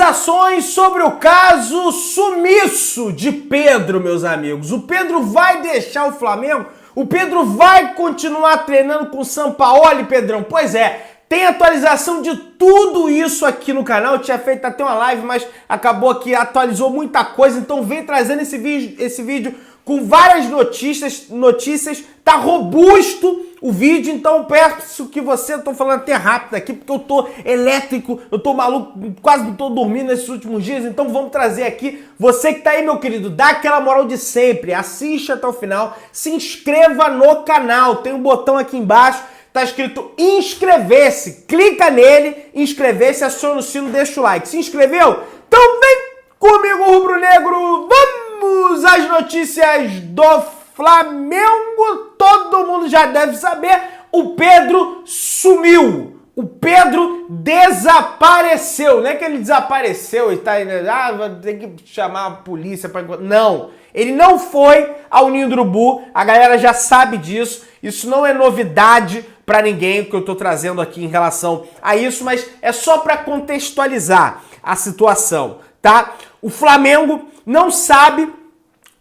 Atualizações sobre o caso sumiço de Pedro, meus amigos. O Pedro vai deixar o Flamengo? O Pedro vai continuar treinando com o Sampaoli, Pedrão? Pois é, tem atualização de tudo isso aqui no canal. Eu tinha feito até uma live, mas acabou que atualizou muita coisa. Então vem trazendo esse vídeo com várias notícias. Tá robusto o vídeo, então eu peço que você, eu tô falando até rápido aqui, porque eu tô elétrico, eu tô maluco, quase não tô dormindo nesses últimos dias, então vamos trazer aqui. Você que tá aí, meu querido, dá aquela moral de sempre, assiste até o final, se inscreva no canal, tem um botão aqui embaixo, tá escrito inscrever-se, clica nele, inscrever-se, aciona o sino, deixa o like. Se inscreveu? Então vem comigo, rubro-negro, vamos às notícias do Flamengo. Todo mundo já deve saber, o Pedro sumiu. O Pedro desapareceu. Não é que ele desapareceu e tá aí, vai ter que chamar a polícia para encontrar. Não, ele não foi ao Ninho do Urubu. A galera já sabe disso. Isso não é novidade para ninguém que eu tô trazendo aqui em relação a isso, mas é só para contextualizar a situação, tá? O Flamengo não sabe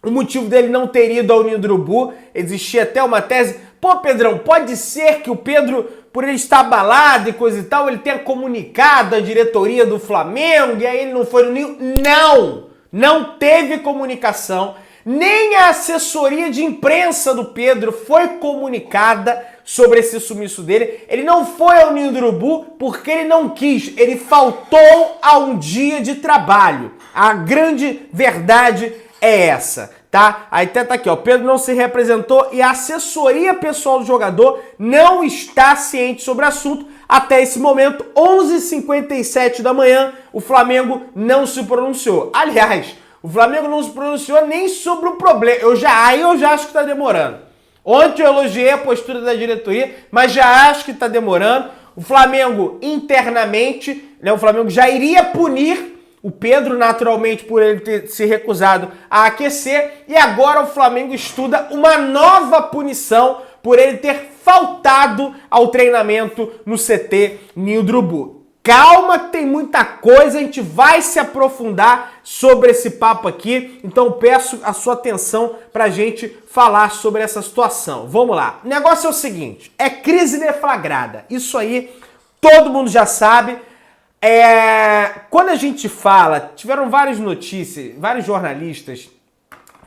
o motivo dele não ter ido ao Ninho do Urubu. Existia até uma tese. Pô, Pedrão, pode ser que o Pedro, por ele estar abalado e coisa e tal, ele tenha comunicado a diretoria do Flamengo e aí ele não foi no Ninho. Não teve comunicação. Nem a assessoria de imprensa do Pedro foi comunicada sobre esse sumiço dele. Ele não foi ao Ninho do Urubu porque ele não quis. Ele faltou a um dia de trabalho. A grande verdade é essa, tá? Aí até tá aqui, ó, Pedro não se representou e a assessoria pessoal do jogador não está ciente sobre o assunto. Até esse momento, 11h57 da manhã, o Flamengo não se pronunciou. Aliás, o Flamengo não se pronunciou nem sobre o problema. Eu já acho que tá demorando. Ontem eu elogiei a postura da diretoria, mas já acho que tá demorando. O Flamengo internamente, né, o Flamengo já iria punir o Pedro, naturalmente, por ele ter se recusado a aquecer, e agora o Flamengo estuda uma nova punição por ele ter faltado ao treinamento no CT Ninho do Urubu. Calma que tem muita coisa, a gente vai se aprofundar sobre esse papo aqui, então eu peço a sua atenção pra gente falar sobre essa situação. Vamos lá. O negócio é o seguinte, é crise deflagrada, isso aí todo mundo já sabe. Quando a gente fala, tiveram várias notícias, vários jornalistas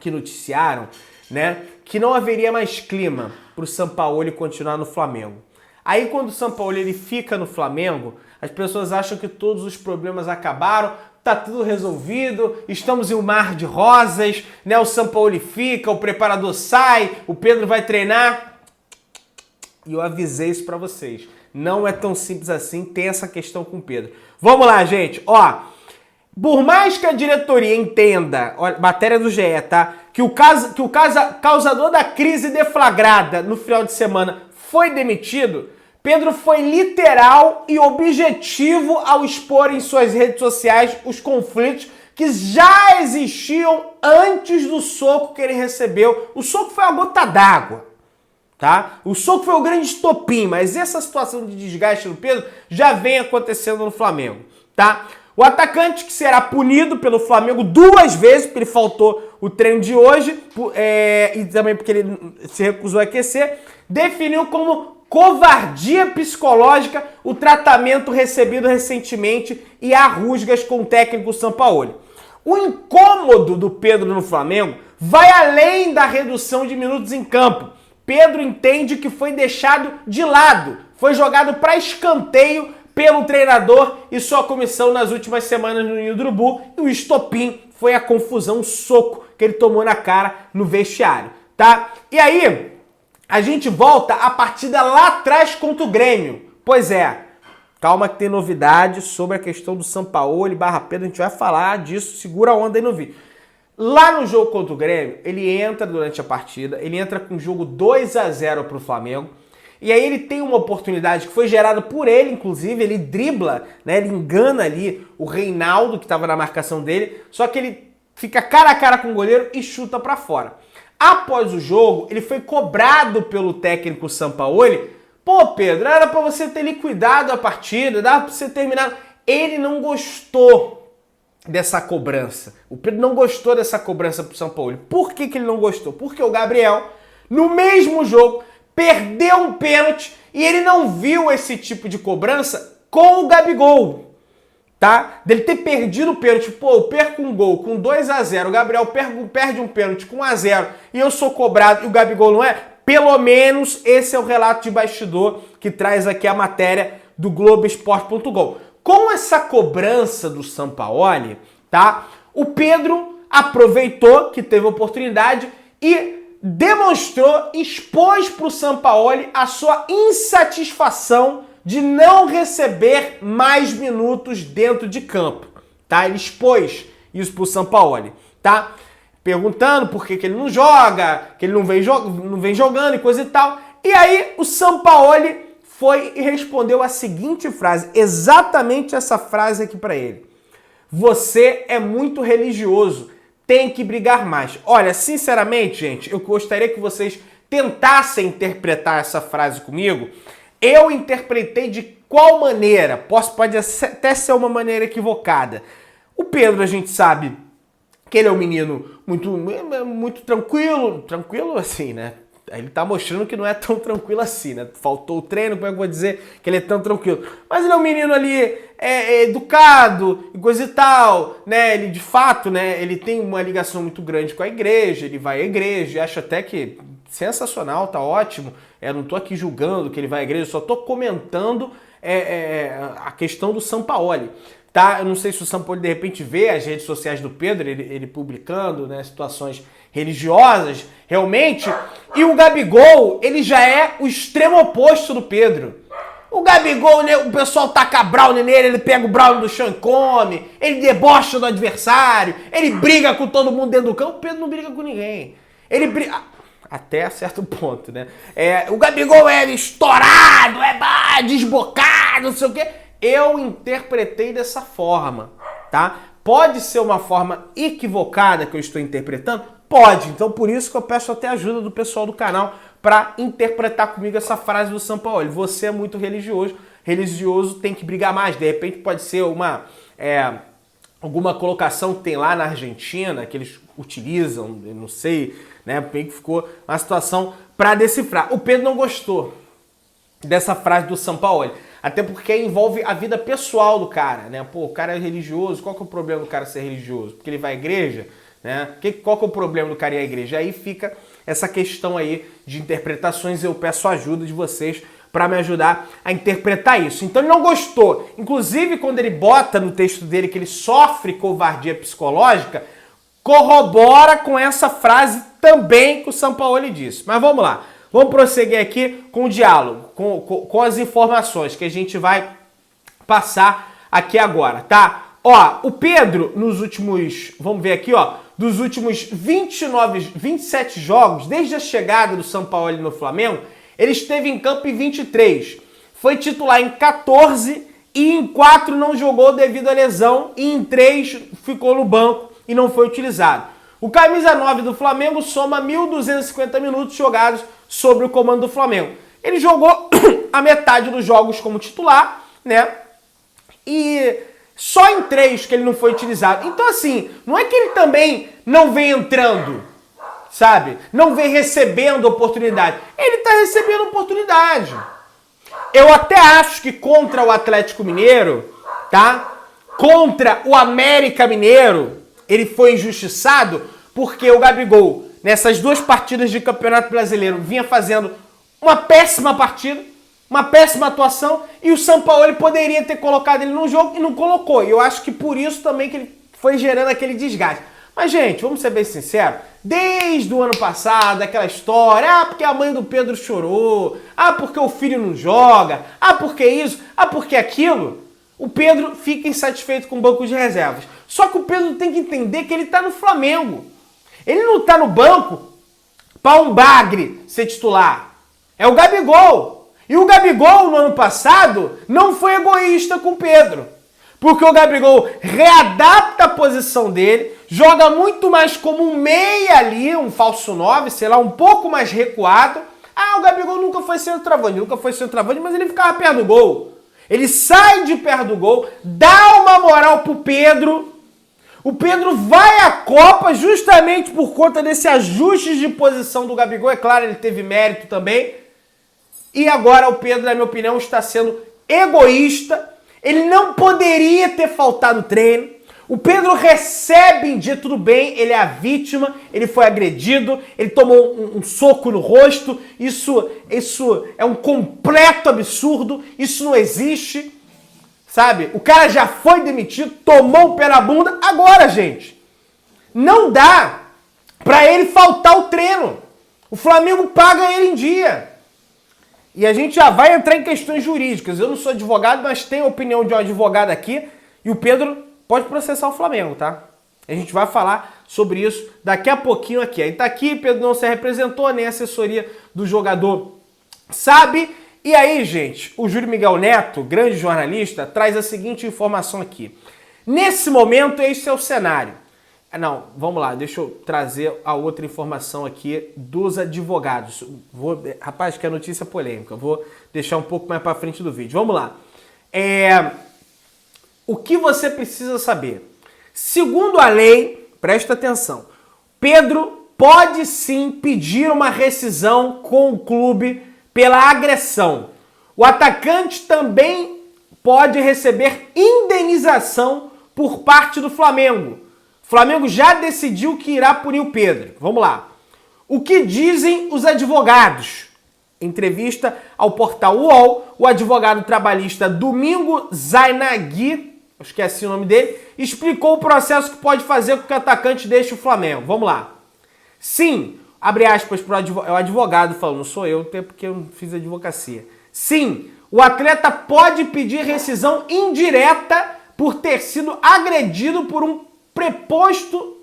que noticiaram, né, que não haveria mais clima para o Sampaoli continuar no Flamengo. Aí quando o Sampaoli ele fica no Flamengo, as pessoas acham que todos os problemas acabaram, tá tudo resolvido, estamos em um mar de rosas, né, o Sampaoli fica, o preparador sai, o Pedro vai treinar. E eu avisei isso para vocês. Não é tão simples assim, tem essa questão com o Pedro. Vamos lá, gente. Ó, por mais que a diretoria entenda, ó, matéria do GE, tá? Que o causador da crise deflagrada no final de semana foi demitido, Pedro foi literal e objetivo ao expor em suas redes sociais os conflitos que já existiam antes do soco que ele recebeu. O soco foi a gota d'água. Tá? O soco foi o grande estopim, mas essa situação de desgaste do Pedro já vem acontecendo no Flamengo, tá? O atacante que será punido pelo Flamengo 2 vezes, porque ele faltou o treino de hoje, e também porque ele se recusou a aquecer, definiu como covardia psicológica o tratamento recebido recentemente e há rusgas com o técnico Sampaoli. O incômodo do Pedro no Flamengo vai além da redução de minutos em campo. Pedro entende que foi deixado de lado, foi jogado para escanteio pelo treinador e sua comissão nas últimas semanas no Ninho do Urubu, e o estopim foi a confusão, o soco que ele tomou na cara no vestiário, tá? E aí, a gente volta à partida lá atrás contra o Grêmio. Pois é, calma que tem novidade sobre a questão do Sampaoli / Pedro, a gente vai falar disso, segura a onda aí no vídeo. Lá no jogo contra o Grêmio, ele entra durante a partida, ele entra com o jogo 2-0 para o Flamengo, e aí ele tem uma oportunidade que foi gerada por ele, inclusive, ele dribla, né, ele engana ali o Reinaldo, que estava na marcação dele, só que ele fica cara a cara com o goleiro e chuta para fora. Após o jogo, ele foi cobrado pelo técnico Sampaoli. Pô, Pedro, era para você ter liquidado a partida, dava para você terminar. Ele não gostou dessa cobrança. O Pedro não gostou dessa cobrança pro São Paulo. Por que ele não gostou? Porque o Gabriel, no mesmo jogo, perdeu um pênalti e ele não viu esse tipo de cobrança com o Gabigol, tá? Dele ter perdido o pênalti. Pô, eu perco um gol com 2-0, o Gabriel perde um pênalti com 1-0 e eu sou cobrado e o Gabigol não é? Pelo menos esse é o relato de bastidor que traz aqui a matéria do Globoesporte.com. Com essa cobrança do Sampaoli, tá? O Pedro aproveitou que teve oportunidade e demonstrou, expôs para o Sampaoli a sua insatisfação de não receber mais minutos dentro de campo, tá? Ele expôs isso para o Sampaoli, tá? Perguntando por que ele não joga, que ele não vem jogando e coisa e tal. E aí o Sampaoli foi e respondeu a seguinte frase, exatamente essa frase aqui para ele. Você é muito religioso, tem que brigar mais. Olha, sinceramente, gente, eu gostaria que vocês tentassem interpretar essa frase comigo. Eu interpretei de qual maneira? Pode até ser uma maneira equivocada. O Pedro, a gente sabe que ele é um menino muito tranquilo assim, né? Ele tá mostrando que não é tão tranquilo assim, né? Faltou o treino, como é que eu vou dizer que ele é tão tranquilo? Mas ele é um menino ali educado e coisa e tal, né? Ele, de fato, né? Ele tem uma ligação muito grande com a igreja, ele vai à igreja, e acho até que sensacional, tá ótimo. Eu não tô aqui julgando que ele vai à igreja, só tô comentando a questão do Sampaoli. Tá? Eu não sei se o Sampaoli de repente vê as redes sociais do Pedro, ele publicando, né, situações religiosas, realmente, e o Gabigol, ele já é o extremo oposto do Pedro. O Gabigol, né, o pessoal taca brownie nele, ele pega o brownie do chão e come, ele debocha do adversário, ele briga com todo mundo dentro do campo, o Pedro não briga com ninguém. Ele briga... Até certo ponto, né? O Gabigol é estourado, desbocado, não sei o quê. Eu interpretei dessa forma, tá? Pode ser uma forma equivocada que eu estou interpretando? Pode. Então, por isso que eu peço até ajuda do pessoal do canal para interpretar comigo essa frase do Sampaoli. Você é muito religioso. Religioso tem que brigar mais. De repente pode ser alguma colocação que tem lá na Argentina, que eles utilizam, eu não sei, né? Bem que ficou uma situação para decifrar. O Pedro não gostou dessa frase do Sampaoli. Até porque envolve a vida pessoal do cara, né? Pô, o cara é religioso, qual que é o problema do cara ser religioso? Porque ele vai à igreja, né? Qual que é o problema do cara ir à igreja? Aí fica essa questão aí de interpretações, eu peço a ajuda de vocês para me ajudar a interpretar isso. Então ele não gostou. Inclusive, quando ele bota no texto dele que ele sofre covardia psicológica, corrobora com essa frase também que o Sampaoli disse. Mas vamos lá. Vamos prosseguir aqui com o diálogo, com as informações que a gente vai passar aqui agora, tá? Ó, o Pedro, nos últimos, vamos ver aqui, ó, dos últimos 27 jogos, desde a chegada do Sampaoli no Flamengo, ele esteve em campo em 23. Foi titular em 14 e em 4 não jogou devido à lesão e em 3 ficou no banco e não foi utilizado. O camisa 9 do Flamengo soma 1.250 minutos jogados sobre o comando do Flamengo. Ele jogou a metade dos jogos como titular, né? E só em 3 que ele não foi utilizado. Então, assim, não é que ele também não vem entrando, sabe? Não vem recebendo oportunidade. Ele tá recebendo oportunidade. Eu até acho que contra o Atlético Mineiro, tá? Contra o América Mineiro, ele foi injustiçado porque o Gabigol, nessas 2 partidas de Campeonato Brasileiro, vinha fazendo uma péssima partida, uma péssima atuação, e o Sampaoli poderia ter colocado ele no jogo e não colocou. E eu acho que por isso também que ele foi gerando aquele desgaste. Mas, gente, vamos ser bem sinceros, desde o ano passado, aquela história, porque a mãe do Pedro chorou, porque o filho não joga, porque isso, porque aquilo, o Pedro fica insatisfeito com o banco de reservas. Só que o Pedro tem que entender que ele está no Flamengo. Ele não está no banco para um bagre ser titular. É o Gabigol. E o Gabigol, no ano passado, não foi egoísta com o Pedro. Porque o Gabigol readapta a posição dele, joga muito mais como um meia ali, um falso 9, sei lá, um pouco mais recuado. O Gabigol nunca foi centroavante, mas ele ficava perto do gol. Ele sai de perto do gol, dá uma moral pro Pedro, O Pedro vai à Copa justamente por conta desse ajuste de posição do Gabigol. É claro, ele teve mérito também. E agora o Pedro, na minha opinião, está sendo egoísta. Ele não poderia ter faltado o treino. O Pedro recebe em dia, tudo bem, ele é a vítima, ele foi agredido, ele tomou um soco no rosto. Isso é um completo absurdo, isso não existe. Sabe? O cara já foi demitido, tomou o pé na bunda. Agora, gente, não dá pra ele faltar o treino. O Flamengo paga ele em dia. E a gente já vai entrar em questões jurídicas. Eu não sou advogado, mas tenho a opinião de um advogado aqui. E o Pedro pode processar o Flamengo, tá? A gente vai falar sobre isso daqui a pouquinho aqui. Aí tá aqui, Pedro não se representou, nem a assessoria do jogador sabe. E aí, gente, o Júlio Miguel Neto, grande jornalista, traz a seguinte informação aqui. Nesse momento, esse é o cenário. Não, vamos lá, deixa eu trazer a outra informação aqui dos advogados. Rapaz, que é notícia polêmica, vou deixar um pouco mais para frente do vídeo. Vamos lá. O que você precisa saber? Segundo a lei, presta atenção, Pedro pode sim pedir uma rescisão com o clube pela agressão. O atacante também pode receber indenização por parte do Flamengo. O Flamengo já decidiu que irá punir o Pedro. Vamos lá. O que dizem os advogados? Em entrevista ao portal UOL, o advogado trabalhista Domingo Zainaghi, acho que é assim o nome dele, explicou o processo que pode fazer com que o atacante deixe o Flamengo. Vamos lá. Sim, abre aspas para o advogado falando, não sou eu, até porque eu não fiz advocacia. Sim, o atleta pode pedir rescisão indireta por ter sido agredido por um preposto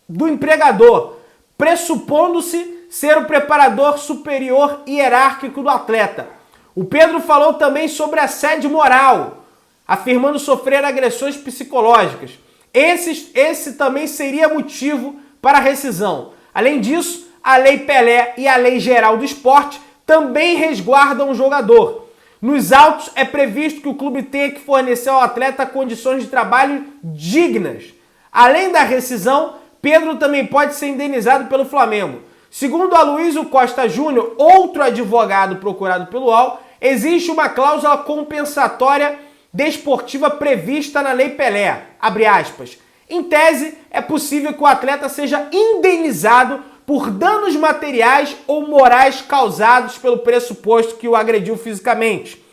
do empregador, pressupondo-se ser o preparador superior hierárquico do atleta. O Pedro falou também sobre assédio moral, afirmando sofrer agressões psicológicas. Esse também seria motivo para a rescisão. Além disso, a Lei Pelé e a Lei Geral do Esporte também resguardam o jogador. Nos autos é previsto que o clube tenha que fornecer ao atleta condições de trabalho dignas. Além da rescisão, Pedro também pode ser indenizado pelo Flamengo. Segundo Aloysio Costa Júnior, outro advogado procurado pelo UOL, existe uma cláusula compensatória desportiva prevista na Lei Pelé. Abre aspas. Em tese, é possível que o atleta seja indenizado por danos materiais ou morais causados pelo pressuposto que o agrediu fisicamente.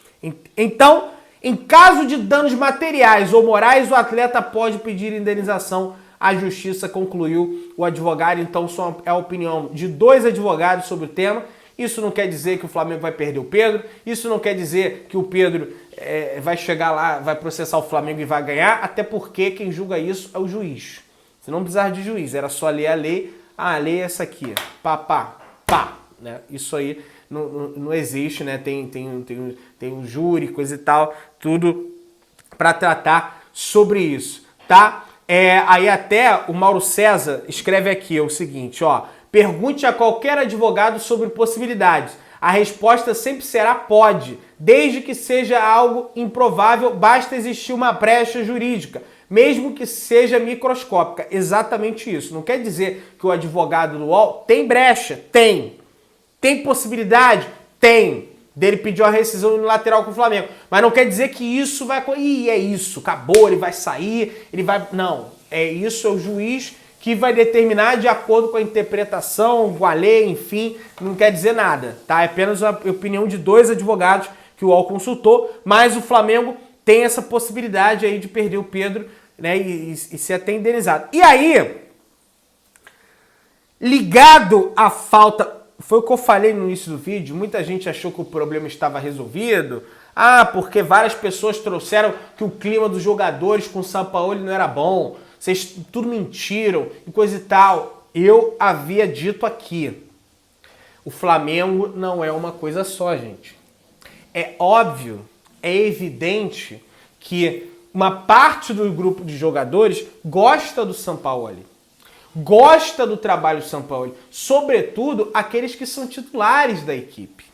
Então, em caso de danos materiais ou morais, o atleta pode pedir indenização. A justiça concluiu o advogado. Então, só é a opinião de dois advogados sobre o tema. Isso não quer dizer que o Flamengo vai perder o Pedro. Isso não quer dizer que o Pedro vai chegar lá, vai processar o Flamengo e vai ganhar. Até porque quem julga isso é o juiz. Você não precisava de juiz, era só ler a lei. Ah, a lei é essa aqui. Pá. Né? Isso aí não existe, né? Tem um júri, coisa e tal, tudo para tratar sobre isso, tá? Aí até o Mauro César escreve aqui o seguinte, ó. Pergunte a qualquer advogado sobre possibilidades. A resposta sempre será pode, desde que seja algo improvável, basta existir uma brecha jurídica, mesmo que seja microscópica. Exatamente isso. Não quer dizer que o advogado do UOL tem brecha? Tem. Tem possibilidade? Tem. Dele pedir uma rescisão unilateral com o Flamengo. Mas não quer dizer que isso vai... Ih, é isso, acabou, ele vai sair, ele vai... Não, é isso, é o juiz que vai determinar de acordo com a interpretação, com a lei, enfim, não quer dizer nada, tá? É apenas a opinião de dois advogados que o UOL consultou, mas o Flamengo tem essa possibilidade aí de perder o Pedro, né, e ser até indenizado. E aí, ligado à falta... Foi o que eu falei no início do vídeo, muita gente achou que o problema estava resolvido. Ah, porque várias pessoas trouxeram que o clima dos jogadores com o Sampaoli não era bom. Vocês tudo mentiram e coisa e tal. Eu havia dito aqui, o Flamengo não é uma coisa só, gente. É óbvio, é evidente que uma parte do grupo de jogadores gosta do Sampaoli. Gosta do trabalho do Sampaoli, sobretudo aqueles que são titulares da equipe.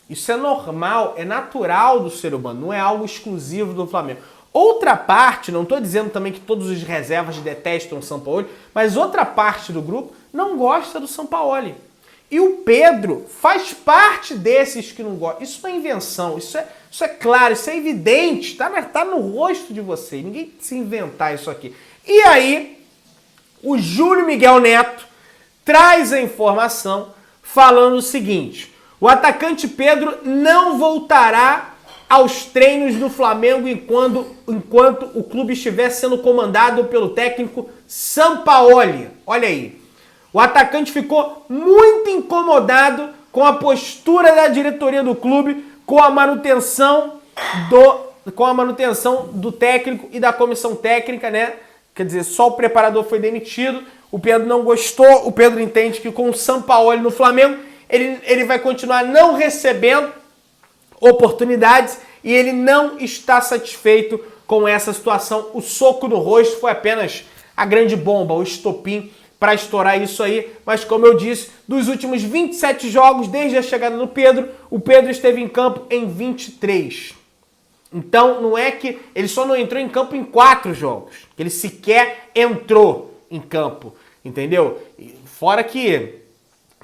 Isso é normal, é natural do ser humano, não é algo exclusivo do Flamengo. outra parte, não estou dizendo também que todos os reservas detestam o Sampaoli, mas outra parte do grupo não gosta do Sampaoli. E o Pedro faz parte desses que não gostam. Isso não é invenção, isso é claro, isso é evidente, tá no rosto de você. Ninguém se inventar isso aqui. E aí, o Júlio Miguel Neto traz a informação falando o seguinte: o atacante Pedro não voltará aos treinos do Flamengo enquanto o clube estiver sendo comandado pelo técnico Sampaoli. Olha aí. O atacante ficou muito incomodado com a postura da diretoria do clube, com a manutenção do técnico e da comissão técnica, né? Quer dizer, só o preparador foi demitido, o Pedro não gostou, o Pedro entende que com o Sampaoli no Flamengo, ele vai continuar não recebendo oportunidades e ele não está satisfeito com essa situação. O soco no rosto foi apenas a grande bomba, o estopim para estourar isso aí, mas como eu disse, dos últimos 27 jogos, desde a chegada do Pedro, o Pedro esteve em campo em 23. Então não é que ele só não entrou em campo em 4 jogos, ele sequer entrou em campo, entendeu? Fora que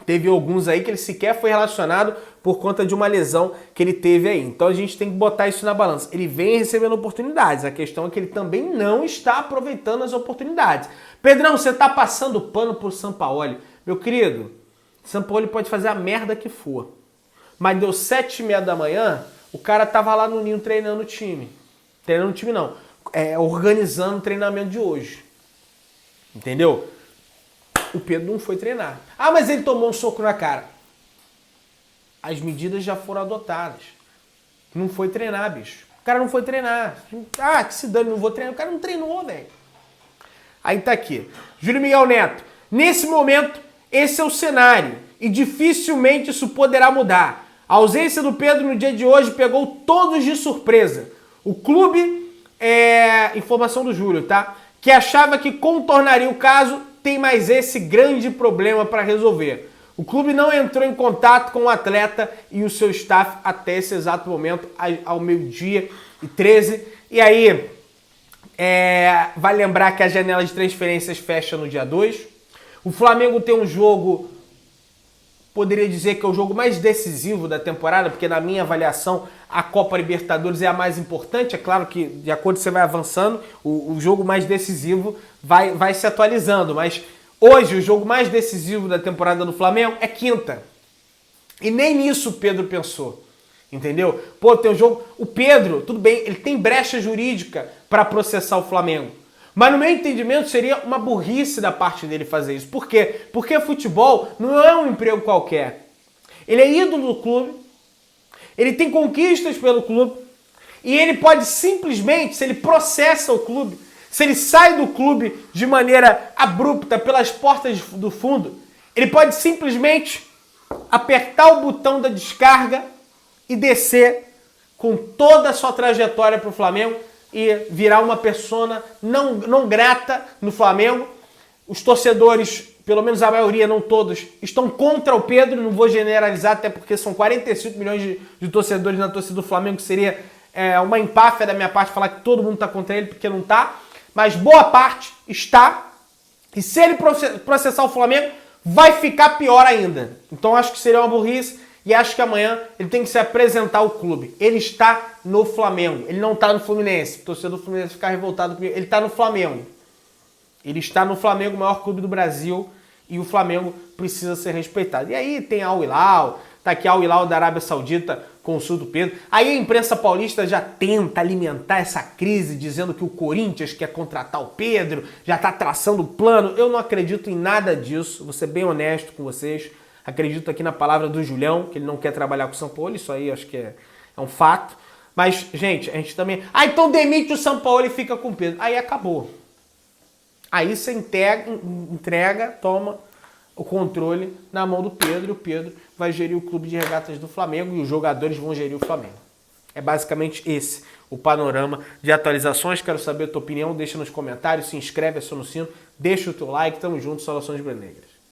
teve alguns aí que ele sequer foi relacionado por conta de uma lesão que ele teve aí. Então a gente tem que botar isso na balança. Ele vem recebendo oportunidades. A questão é que ele também não está aproveitando as oportunidades. Pedrão, você tá passando pano pro Sampaoli. Meu querido, Sampaoli pode fazer a merda que for. Mas deu 7h30 da manhã, o cara tava lá no Ninho treinando o time. Treinando o time não. Organizando o treinamento de hoje. Entendeu? O Pedro não foi treinar. Ah, mas ele tomou um soco na cara. As medidas já foram adotadas. Não foi treinar, bicho. O cara não foi treinar. Ah, que se dane, não vou treinar. O cara não treinou, velho. Aí tá aqui. Júlio Miguel Neto. Nesse momento, esse é o cenário. E dificilmente isso poderá mudar. A ausência do Pedro no dia de hoje pegou todos de surpresa. O clube, informação do Júlio, tá? Que achava que contornaria o caso, tem mais esse grande problema para resolver. O clube não entrou em contato com o atleta e o seu staff até esse exato momento, ao 12h13. E aí, vai lembrar que a janela de transferências fecha no dia 2. O Flamengo tem um jogo, poderia dizer que é o jogo mais decisivo da temporada, porque na minha avaliação a Copa Libertadores é a mais importante. É claro que de acordo com você vai avançando, o jogo mais decisivo vai se atualizando, mas hoje o jogo mais decisivo da temporada do Flamengo é quinta. E nem nisso o Pedro pensou, entendeu? Pô, tem um jogo... O Pedro, tudo bem, ele tem brecha jurídica para processar o Flamengo. Mas no meu entendimento seria uma burrice da parte dele fazer isso. Por quê? Porque futebol não é um emprego qualquer. Ele é ídolo do clube, ele tem conquistas pelo clube, e ele pode simplesmente, se ele processa o clube, se ele sai do clube de maneira abrupta pelas portas do fundo, ele pode simplesmente apertar o botão da descarga e descer com toda a sua trajetória para o Flamengo e virar uma persona não grata no Flamengo. Os torcedores, pelo menos a maioria, não todos, estão contra o Pedro, não vou generalizar, até porque são 45 milhões de torcedores na torcida do Flamengo, que seria uma empáfia da minha parte falar que todo mundo está contra ele, porque não está. Mas boa parte está, e se ele processar o Flamengo, vai ficar pior ainda. Então acho que seria uma burrice, e acho que amanhã ele tem que se apresentar ao clube. Ele está no Flamengo, ele não está no Fluminense. O torcedor do Fluminense ficar revoltado comigo. Ele está no Flamengo. Ele está no Flamengo, o maior clube do Brasil, e o Flamengo precisa ser respeitado. E aí tem Al Hilal, tá aqui Al Hilal da Arábia Saudita, consulta o Pedro. Aí a imprensa paulista já tenta alimentar essa crise, dizendo que o Corinthians quer contratar o Pedro, já está traçando o plano. Eu não acredito em nada disso, vou ser bem honesto com vocês. Acredito aqui na palavra do Julião, que ele não quer trabalhar com o Sampaoli, isso aí acho que é um fato. Mas, gente, a gente também... Ah, então demite o Sampaoli e fica com o Pedro. Aí acabou. Aí você entrega, toma o controle na mão do Pedro, e o Pedro vai gerir o clube de regatas do Flamengo e os jogadores vão gerir o Flamengo. É basicamente esse o panorama de atualizações. Quero saber a tua opinião, deixa nos comentários, se inscreve, aciona o sino, deixa o teu like, tamo junto, saudações rubro-negras.